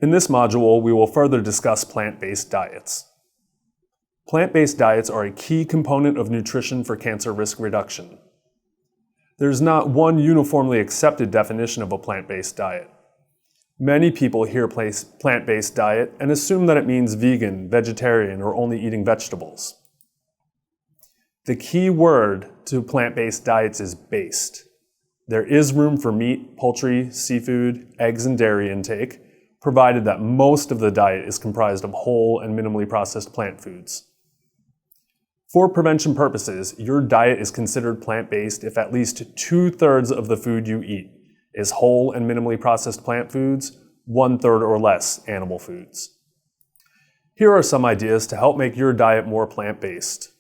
In this module, we will further discuss plant-based diets. Plant-based diets are a key component of nutrition for cancer risk reduction. There's not one uniformly accepted definition of a plant-based diet. Many people hear plant-based diet and assume that it means vegan, vegetarian, or only eating vegetables. The key word to plant-based diets is based. There is room for meat, poultry, seafood, eggs, and dairy intake, provided that most of the diet is comprised of whole and minimally processed plant foods. For prevention purposes, your diet is considered plant-based if at least 2/3 of the food you eat is whole and minimally processed plant foods, 1/3 or less animal foods. Here are some ideas to help make your diet more plant-based.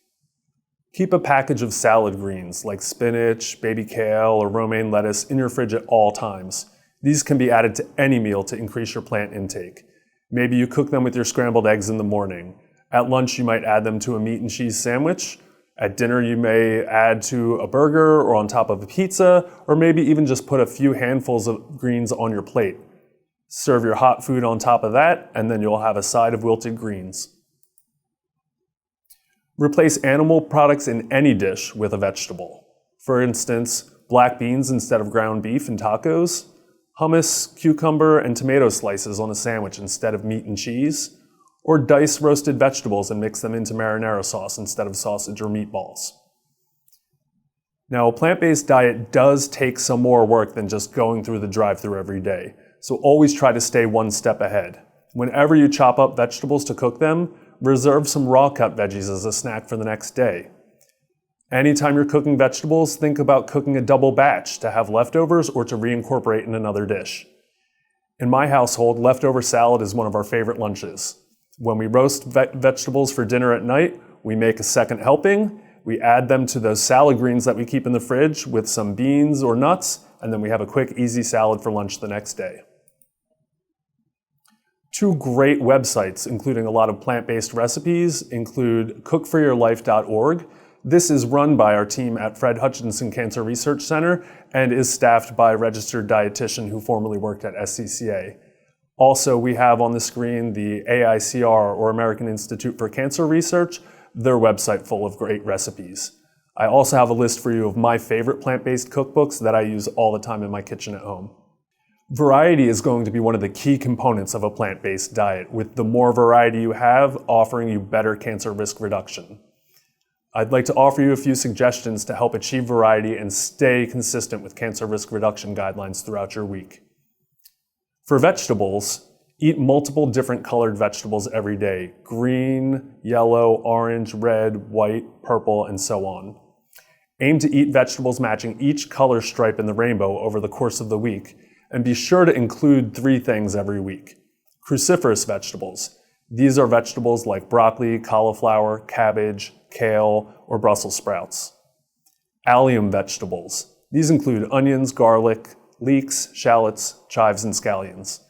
Keep a package of salad greens like spinach, baby kale, or romaine lettuce in your fridge at all times. These can be added to any meal to increase your plant intake. Maybe you cook them with your scrambled eggs in the morning. At lunch, you might add them to a meat and cheese sandwich. At dinner, you may add to a burger or on top of a pizza, or maybe even just put a few handfuls of greens on your plate. Serve your hot food on top of that, and then you'll have a side of wilted greens. Replace animal products in any dish with a vegetable. For instance, black beans instead of ground beef in tacos, hummus, cucumber, and tomato slices on a sandwich instead of meat and cheese, or dice roasted vegetables and mix them into marinara sauce instead of sausage or meatballs. Now, a plant-based diet does take some more work than just going through the drive-thru every day, so always try to stay one step ahead. Whenever you chop up vegetables to cook them, reserve some raw cut veggies as a snack for the next day. Anytime you're cooking vegetables, think about cooking a double batch to have leftovers or to reincorporate in another dish. In my household, leftover salad is one of our favorite lunches. When we roast vegetables for dinner at night, we make a second helping. We add them to those salad greens that we keep in the fridge with some beans or nuts, and then we have a quick, easy salad for lunch the next day. Two great websites, including a lot of plant-based recipes, include cookforyourlife.org. This is run by our team at Fred Hutchinson Cancer Research Center and is staffed by a registered dietitian who formerly worked at SCCA. Also, we have on the screen the AICR, or American Institute for Cancer Research, their website full of great recipes. I also have a list for you of my favorite plant-based cookbooks that I use all the time in my kitchen at home. Variety is going to be one of the key components of a plant-based diet, with the more variety you have, offering you better cancer risk reduction. I'd like to offer you a few suggestions to help achieve variety and stay consistent with cancer risk reduction guidelines throughout your week. For vegetables, eat multiple different colored vegetables every day: green, yellow, orange, red, white, purple, and so on. Aim to eat vegetables matching each color stripe in the rainbow over the course of the week, and be sure to include 3 things every week. Cruciferous vegetables. These are vegetables like broccoli, cauliflower, cabbage, kale, or Brussels sprouts. Allium vegetables. These include onions, garlic, leeks, shallots, chives, and scallions.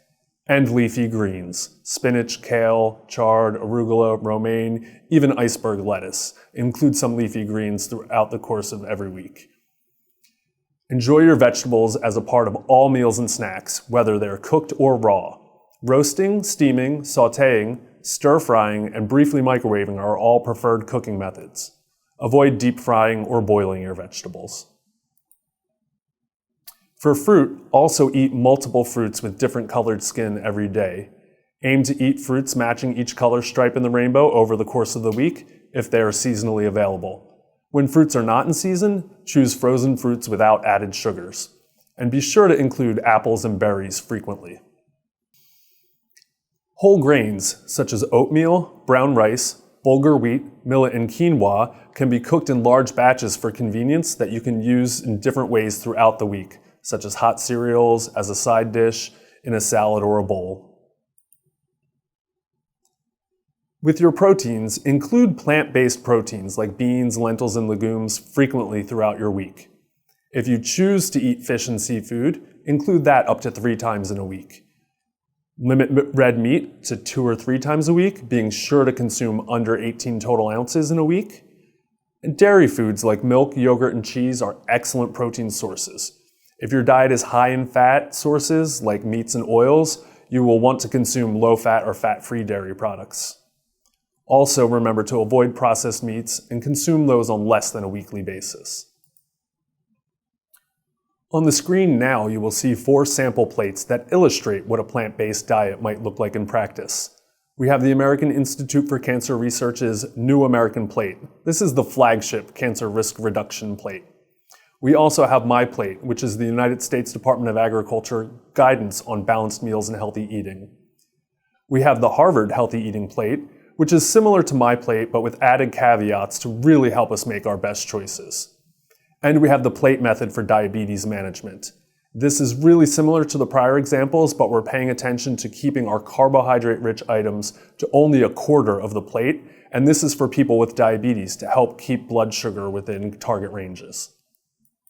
And leafy greens: spinach, kale, chard, arugula, romaine, even iceberg lettuce. Include some leafy greens throughout the course of every week. Enjoy your vegetables as a part of all meals and snacks, whether they're cooked or raw. Roasting, steaming, sautéing, stir-frying, and briefly microwaving are all preferred cooking methods. Avoid deep frying or boiling your vegetables. For fruit, also eat multiple fruits with different colored skin every day. Aim to eat fruits matching each color stripe in the rainbow over the course of the week if they are seasonally available. When fruits are not in season, choose frozen fruits without added sugars. And be sure to include apples and berries frequently. Whole grains, such as oatmeal, brown rice, bulgur wheat, millet, and quinoa, can be cooked in large batches for convenience that you can use in different ways throughout the week, such as hot cereals, as a side dish, in a salad or a bowl. With your proteins, include plant-based proteins like beans, lentils, and legumes frequently throughout your week. If you choose to eat fish and seafood, include that up to 3 times in a week. Limit red meat to 2 or 3 times a week, being sure to consume under 18 total ounces in a week. And dairy foods like milk, yogurt, and cheese are excellent protein sources. If your diet is high in fat sources like meats and oils, you will want to consume low-fat or fat-free dairy products. Also, remember to avoid processed meats and consume those on less than a weekly basis. On the screen now, you will see 4 sample plates that illustrate what a plant-based diet might look like in practice. We have the American Institute for Cancer Research's New American Plate. This is the flagship cancer risk reduction plate. We also have My Plate, which is the United States Department of Agriculture guidance on balanced meals and healthy eating. We have the Harvard Healthy Eating Plate, which is similar to My Plate but with added caveats to really help us make our best choices. And we have the plate method for diabetes management. This is really similar to the prior examples, but we're paying attention to keeping our carbohydrate-rich items to only a quarter of the plate, and this is for people with diabetes to help keep blood sugar within target ranges.